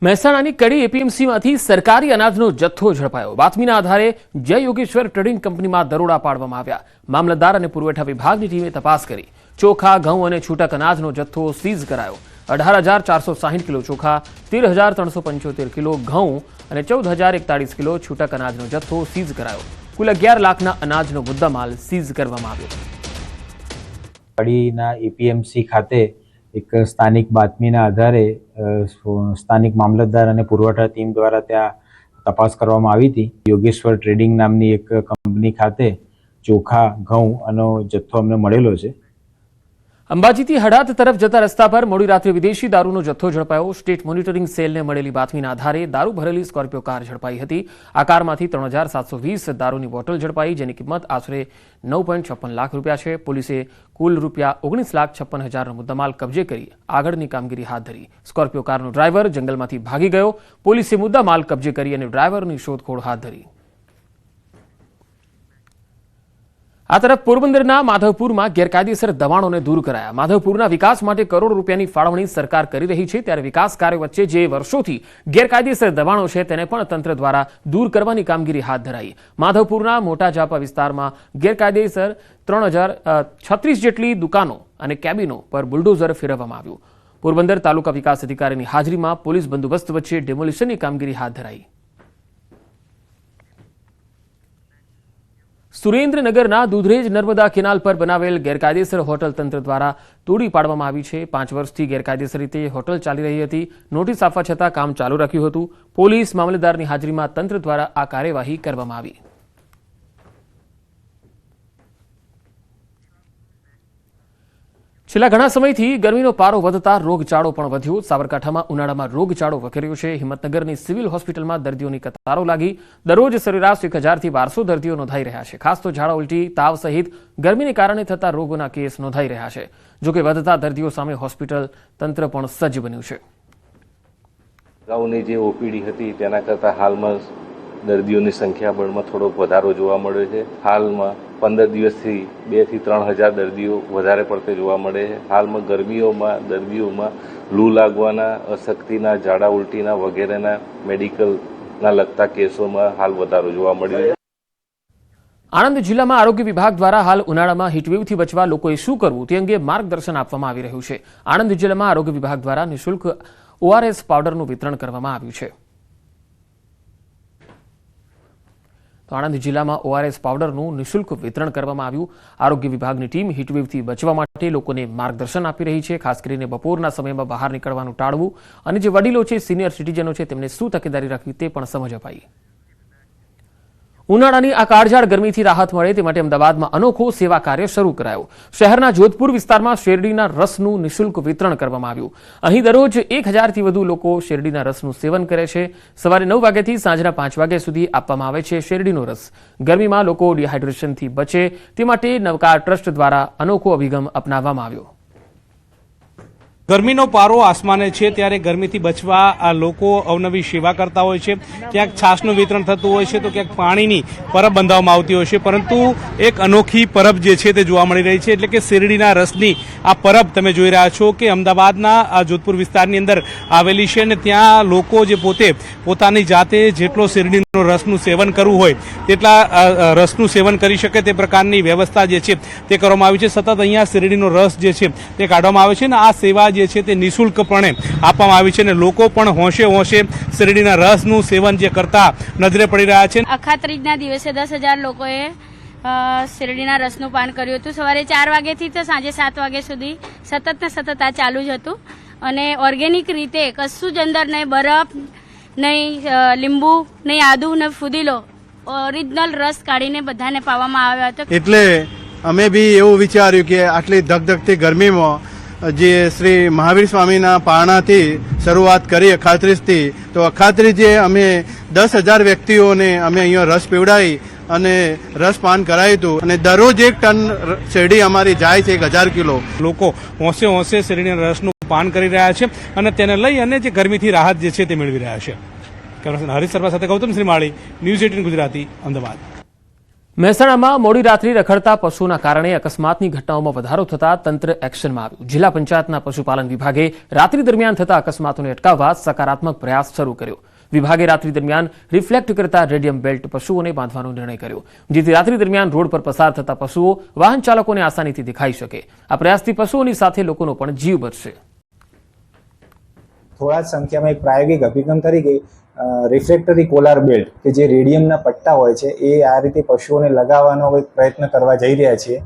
મહેસાણાની કડી એપીએમસીમાંથી સરકારી અનાજનો જથ્થો ઝડપાયો। બાતમીના આધારે જય યોગેશ્વર ટ્રેડિંગ કંપનીમાં દરોડા પાડવામાં આવ્યા। મામલતદાર અને પુરવઠા વિભાગની ટીમે તપાસ કરી ચોખા, ઘઉં અને છૂટક અનાજનો જથ્થો સીઝ કરાયો। 18,460 કિલો ચોખા, 13,375 કિલો ઘઉં અને 14,041 કિલો છૂટક અનાજનો જથ્થો સીઝ કરાયો। કુલ 11 લાખના અનાજનો મુદ્દામાલ સીઝ કરવામાં આવ્યો। કડીના એપીએમસી ખાતે એક સ્થાનિક બાતમીના આધારે સ્થાનિક મામલતદાર અને પુરવઠા ટીમ દ્વારા ત્યાં તપાસ કરવામાં આવી હતી। યોગેશ્વર ટ્રેડિંગ નામની એક કંપની ખાતે ચોખા, ઘઉં અને જથ્થો અમને મળેલો છે। અંબાજીથી હડાદ તરફ જતા રસ્તા પર મોડી રાત્રે વિદેશી દારૂનો જથ્થો ઝડપાયો। સ્ટેટ મોનિટરિંગ સેલને મળેલી બાતમીના આધારે દારૂ ભરેલી સ્કોર્પિયો કાર ઝડપાઈ હતી। આ કારમાંથી 3,720 દારૂની બોટલ ઝડપાઈ, જેની કિંમત આશરે 9.56 લાખ રૂપિયા છે। પોલીસે કુલ રૂપિયા 19,56,000નો મુદ્દામાલ કબજે કરી આગળની કામગીરી હાથ ધરી। સ્કોર્પિયો કારનો ડ્રાઈવર જંગલમાંથી ભાગી ગયો। પોલીસે મુદ્દામાલ કબજે કરી અને ડ્રાઈવરની શોધખોળ હાથ ધરી। આ તરફ પોરબંદરના માધવપુરમાં ગેરકાયદેસર દબાણોને દૂર કરાયા। માધવપુરના વિકાસ માટે કરોડો રૂપિયાની ફાળવણી સરકાર કરી રહી છે, ત્યારે વિકાસ કાર્યો વચ્ચે જે વર્ષોથી ગેરકાયદેસર દબાણો છે તેને પણ તંત્ર દ્વારા દૂર કરવાની કામગીરી હાથ ધરાઈ। માધવપુરના મોટા જાપા વિસ્તારમાં ગેરકાયદેસર 3,036 જેટલી દુકાનો અને કેબિનો પર બુલડોઝર ફેરવવામાં આવ્યું। પોરબંદર તાલુકા વિકાસ અધિકારીની હાજરીમાં પોલીસ બંદોબસ્ત વચ્ચે ડેમોલિશનની કામગીરી હાથ ધરાઈ। સુરેન્દ્રનગરના દૂધરેજ નર્મદા કેનાલ પર બનાવેલ ગેરકાયદેસર હોટલ તંત્ર દ્વારા તોડી પાડવામાં આવી છે। 5 વર્ષથી ગેરકાયદેસર રીતે હોટલ ચાલી રહી હતી। નોટિસ આપવા છતાં કામ ચાલુ રાખ્યું હતું। પોલીસ મામલતદારની હાજરીમાં તંત્ર દ્વારા આ કાર્યવાહી કરવામાં આવી। છેલ્લા ઘણા સમયથી ગરમીનો પારો વધતા રોગચાળો પણ વધ્યો। સાબરકાંઠામાં ઉનાળામાં રોગચાળો વકર્યો છે। હિંમતનગરની સિવિલ હોસ્પિટલમાં દર્દીઓની કતારો લાગી। દરરોજ સરેરાશ 1,000થી 1,200 દર્દીઓ નોંધાઈ રહ્યા છે। ખાસ તો ઝાડા ઉલટી, તાવ સહિત ગરમીને કારણે થતા રોગોના કેસ નોંધાઈ રહ્યા છે। જોકે વધતા દર્દીઓ સામે હોસ્પિટલ તંત્ર પણ સજ્જ બન્યું છે। અગાઉની જે ઓપીડી હતી તેના કરતાં હાલમાં દર્દીઓની સંખ્યાબળમાં થોડોક વધારો જોવા મળ્યો છે। હાલમાં 15 દિવસથી 2,000 થી 3,000 દર્દીઓ વધારે પડતે જોવા મળે છે। હાલમાં ગરમીઓમાં દર્દીઓમાં લૂ લાગવાના, અશક્તિના, ઝાડા ઉલટીના વગેરેના મેડિકલના લગતા કેસોમાં હાલ વધારો જોવા મળ્યો છે। આણંદ જિલ્લામાં આરોગ્ય વિભાગ દ્વારા હાલ ઉનાળામાં હીટવેવથી બચવા લોકોએ શું કરવું તે અંગે માર્ગદર્શન આપવામાં આવી રહ્યું છે। આણંદ જિલ્લામાં આરોગ્ય વિભાગ દ્વારા નિઃશુલ્ક ORS પાવડરનું વિતરણ કરવામાં આવ્યું છે। તો આણંદ જિલ્લામાં ORS પાવડરનું નિઃશુલ્ક વિતરણ કરવામાં આવ્યું। આરોગ્ય વિભાગની ટીમ હીટવેવથી બચવા માટે લોકોને માર્ગદર્શન આપી રહી છે। ખાસ કરીને બપોરના સમયમાં બહાર નીકળવાનું ટાળવું અને જે વડીલો છે, સિનિયર સિટીઝનો છે, તેમને શું તકેદારી રાખવી તે પણ સમજ અપાઈ। ઉનાળાની આ કાળઝાળ ગરમીથી રાહત મળે તે માટે અમદાવાદમાં અનોખો સેવા કાર્ય શરૂ કરાયો। શહેરના જોધપુર વિસ્તારમાં શેરડીના રસનું નિઃશુલ્ક વિતરણ કરવામાં આવ્યું। અહીં દરરોજ 1,000થી વધુ લોકો શેરડીના રસનું સેવન કરે છે। સવારે 9 વાગ્યાથી સાંજના 5 વાગ્યા સુધી આપવામાં આવે છે શેરડીનો રસ। ગરમીમાં લોકો ડિહાઇડ્રેશનથી બચે તે માટે નવકાર ટ્રસ્ટ દ્વારા અનોખો અભિગમ અપનાવવામાં આવ્યો। ગરમીનો પારો આસમાને છે, ત્યારે ગરમીથી બચવા આ લોકો અવનવી સેવા કરતા હોય છે। ક્યાંક છાશનું વિતરણ થતું હોય છે, તો ક્યાંક પાણીની પરબ બંધાવવામાં આવતી હોય છે, પરંતુ એક અનોખી પરબ જે છે તે જોવા મળી રહી છે, એટલે કે શેરડીના રસની આ પરબ તમે જોઈ રહ્યા છો કે અમદાવાદના આ જોધપુર વિસ્તારની અંદર આવેલી છે, અને ત્યાં લોકો જે પોતાની જાતે જેટલો શેરડીનો રસનું સેવન કરવું હોય તેટલા રસનું સેવન કરી શકે તે પ્રકારની વ્યવસ્થા જે છે તે કરવામાં આવી છે। સતત અહીંયા શેરડીનો રસ જે છે તે કાઢવામાં આવે છે, અને આ સેવા જે છે તે નિઃશુલ્કપણે આપવામાં આવી છે, અને લોકો પણ હોંશે હોંશે શેરડીના રસનું સેવન જે કરતા નજરે પડી રહ્યા છે। અખાત્રીજના દિવસે 10,000 લોકોએ શેરડીના રસનું પાન કર્યું હતું। સવારે 4 વાગ્યાથી તો સાંજે 7 વાગ્યા સુધી સતત ને સતત આ ચાલુ જ હતું, અને ઓર્ગેનિક રીતે કશું જ અંદર નહીં બરફ, નહીં લીંબુ, નહીં આદુ, નહીં ફુદીલો, ઓરિજિનલ રસ કાઢીને બધાને પાવામાં આવ્યો હતો। એટલે અમે બી એવું વિચાર્યું કે આટલી ધગધગતી ગરમીમાં જે શ્રી મહાવીર સ્વામીના પારણાથી શરૂઆત કરી અખાત્રીજથી, તો અખાત્રીજે અમે 10,000 વ્યક્તિઓને અમે અહીંયા રસ પીવડાવી અને રસ પાન કરાયું હતું, અને દરરોજ 1 ટન શેરડી અમારી જાય છે, 1,000 કિલો। લોકો હોંશે હોંશે શેરડીના રસનું પાન કરી રહ્યા છે, અને તેને લઈ અને જે ગરમીથી રાહત જે છે તે મેળવી રહ્યા છે। કેમેરામેન હરીશ શર્મા સાથે ગૌતમ શ્રીમાળી, ન્યૂઝ 18 ગુજરાતી, અમદાવાદ। મહેસાણામાં મોડી રાત્રે રખડતા પશુઓના કારણે અકસ્માતની ઘટનાઓમાં વધારો થતા તંત્ર એક્શનમાં આવ્યું. જિલ્લા પંચાયતના પશુપાલન વિભાગે રાત્રિ દરમિયાન થતા અકસ્માતોને અટકાવવા સકારાત્મક પ્રયાસ શરૂ કર્યો. વિભાગે રાત્રિ દરમિયાન રિફ્લેક્ટ કરતા રેડિયમ બેલ્ટ પશુઓને બાંધવાનો નિર્ણય કર્યો, જેથી રાત્રિ દરમિયાન રોડ પર પસાર થતા પશુઓ વાહન ચાલકોને આસાનીથી દેખાઈ શકે. આ પ્રયાસથી પશુઓની સાથે લોકોનો પણ જીવ બચશે. થોડા જ સંખ્યામાં એક પ્રાયોગિક અભિગમ તરીકે રિફ્લેક્ટરી કોલાર બેલ્ટ કે જે રેડિયમના પટ્ટા હોય છે એ આ રીતે પશુઓને લગાવવાનો એક પ્રયત્ન કરવા જઈ રહ્યા છીએ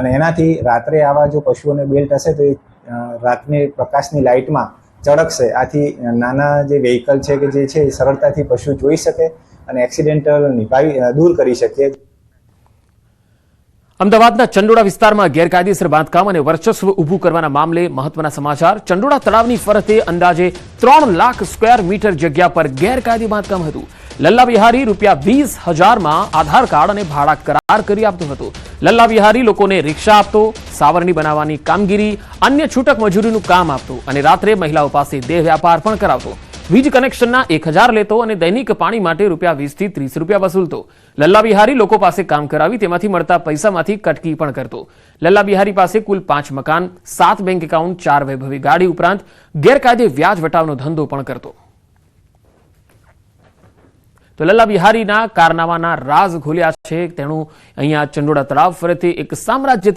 અને એનાથી રાત્રે આવા જો પશુઓને બેલ્ટ હશે તો એ રાતની પ્રકાશની લાઇટમાં ચળકશે. આથી નાના જે વ્હીકલ છે કે જે છે એ સરળતાથી પશુ જોઈ શકે અને એક્સિડેન્ટલ દૂર કરી શકીએ. અમદાવાદના ચંડોળા વિસ્તારમાં ગેરકાયદેસર બાંધકામ અને વર્ચસ્વ ઊભું કરવાના મામલે મહત્વના સમાચાર. ચંડોળા તળાવની ફરતે અંદાજે 3 લાખ સ્ક્વેર મીટર જગ્યા પર ગેરકાયદે બાંધકામ હતું. લલ્લા વિહારી ₹20,000માં આધાર કાર્ડ અને ભાડા કરાર કરી આપતો હતો. લલ્લા વિહારી લોકોને રિક્ષા આપતો, સાવરણી બનાવવાની કામગીરી, અન્ય છૂટક મજૂરીનું કામ આપતો અને રાત્રે મહિલાઓ પાસે દેહ વ્યાપાર પણ કરાવતો. વીજ કનેક્શનના 1,000 લેતો અને દૈનિક પાણી માટે ₹20 થી ₹30 વસૂલતો. લલ્લા વિહારી લોકો પાસે કામ કરાવી તેમાંથી મળતા પૈસામાંથી કટકી પણ કરતો. લલ્લા વિહારી પાસે કુલ 5 મકાન, 7 બેંક એકાઉન્ટ, 4 વૈભવી ગાડી ઉપરાંત ગેરકાયદે વ્યાજ વટાવનો ધંધો પણ કરતો. તો લલ્લા વિહારીના કારનામાના રાઝ ખોલ્યા છે. તેનું અહીંયા ચંડોળા તળાવ ફરતે એક સામ્રાજ્ય